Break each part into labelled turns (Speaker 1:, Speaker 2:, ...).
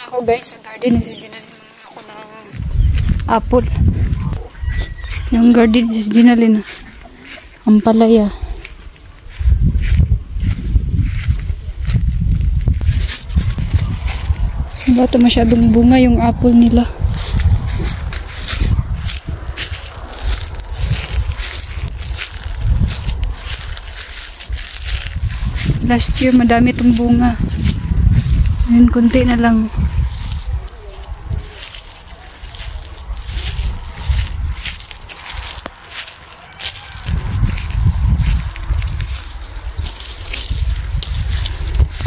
Speaker 1: ako guys sa garden. Sinalin ako ng apple. Yung garden is sinalin. Ang palaya. Wala ito masyadong bunga yung apple nila. Last year madami itong bunga. Ngayon konti na lang.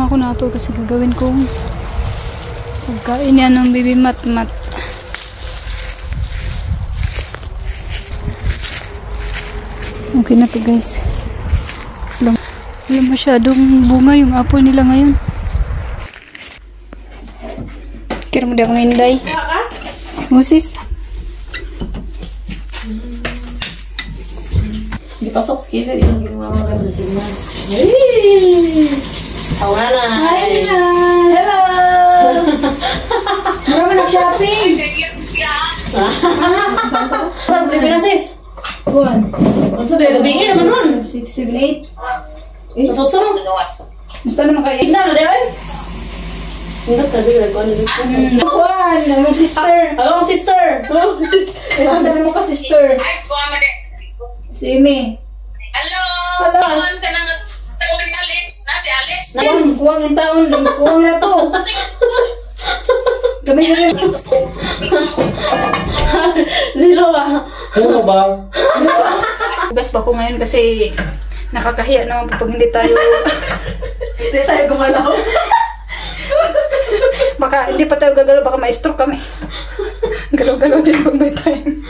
Speaker 1: Ako na ito kasi gagawin kong pagkain yan ng baby mat-mat. Okay na to guys. Wala masyadong bunga yung apple nila ngayon. Kira mo daw mga inday. Musis.
Speaker 2: Dipasok sa yung ginawa ng signal. Tawanan.
Speaker 1: Hi, hello. Marami nag-shopping.
Speaker 2: Saan beli na sis?
Speaker 1: Buwan.
Speaker 2: Masa dahil bingin naman ron?
Speaker 1: 6, 7, 8.
Speaker 2: Masok-sarong?
Speaker 1: Basta naman kayo.
Speaker 2: Igna na dahil? Hindi ka dahil ko ano dito.
Speaker 1: Buwan, ang sister.
Speaker 2: Hello, sister.
Speaker 1: Basta naman ka sister. Si Amy.
Speaker 3: Hello.
Speaker 1: Hello.
Speaker 3: Si Alex.
Speaker 1: Kuwang yung taon. Kuwang na to. Kami na rin.
Speaker 2: Zilo ba?
Speaker 4: Ano ba?
Speaker 1: Bugas pa ko ngayon kasi nakakahiya naman pag hindi tayo
Speaker 2: Hindi tayo gumalaw.
Speaker 1: baka hindi pa tayo gagalaw, baka ma-stroke kami. Galaw-galaw din pag may time.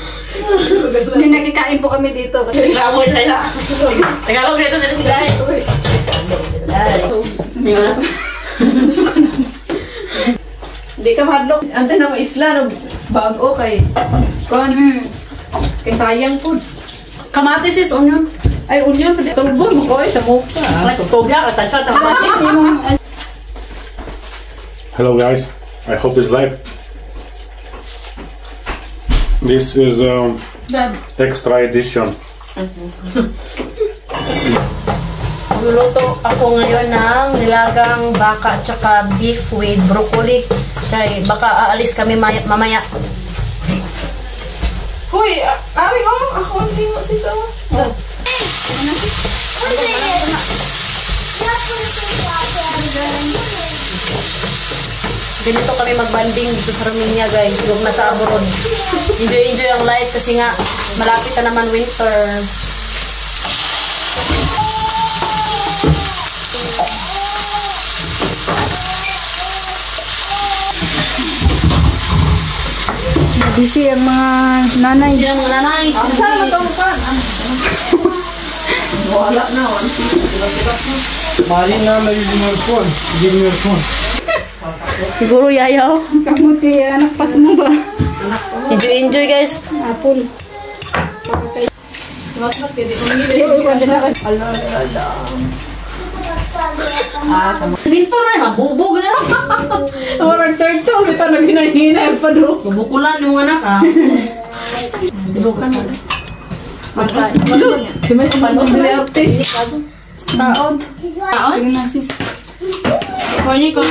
Speaker 1: Hindi nakikain po kami dito.
Speaker 2: Lamoy tayo. Tagalog dito na si Dai. Hindi ka madlok. Ante na isla no bago kay kon. Kay sayang po. Kamatis is onion. Ay onion pwede tulbo mo ko sa mukha. Ay tugya ka tansa ta.
Speaker 4: Hello guys, I hope this live. This is extra edition.
Speaker 2: Luluto ako ngayon ng nilagang baka at saka beef with broccoli. Kasi baka aalis kami mamaya. Hoy, ari ako ang limo si Sawa. Ganito kami magbanding dito sa Romania guys. Huwag na sa abroad. Enjoy ang life kasi nga malapit na naman winter.
Speaker 1: Busy ang mga nanay.
Speaker 2: Hindi ang mga nanay. Saan mo itong pan? Wala na.
Speaker 4: Marina, give me your phone. Give me your phone.
Speaker 2: Siguro yayaw.
Speaker 1: Kamuti, anak pas mo ba?
Speaker 2: Enjoy guys.
Speaker 1: Apple.
Speaker 2: Winter na, mabubog na.
Speaker 5: Orang third to, kita naghinay-hinay pa do.
Speaker 2: Mabukulan yung anak ha. Bukan na.
Speaker 5: Masay. Si May Paano Biliarte. Taon.
Speaker 1: Taon na sis.
Speaker 2: Pwede ko.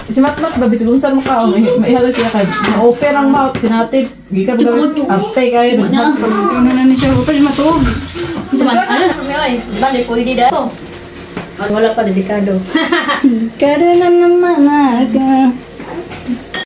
Speaker 5: Si Matmat ba bisulunsan mo ka o may halos siya kay ma-offer ang mouth sinatid. Gika ba gawin? Apay kayo.
Speaker 1: Ano na siya? Upal matuog.
Speaker 2: Ano? Balik ko hindi daw. Wala pa delikado.
Speaker 1: Kada na naman aga.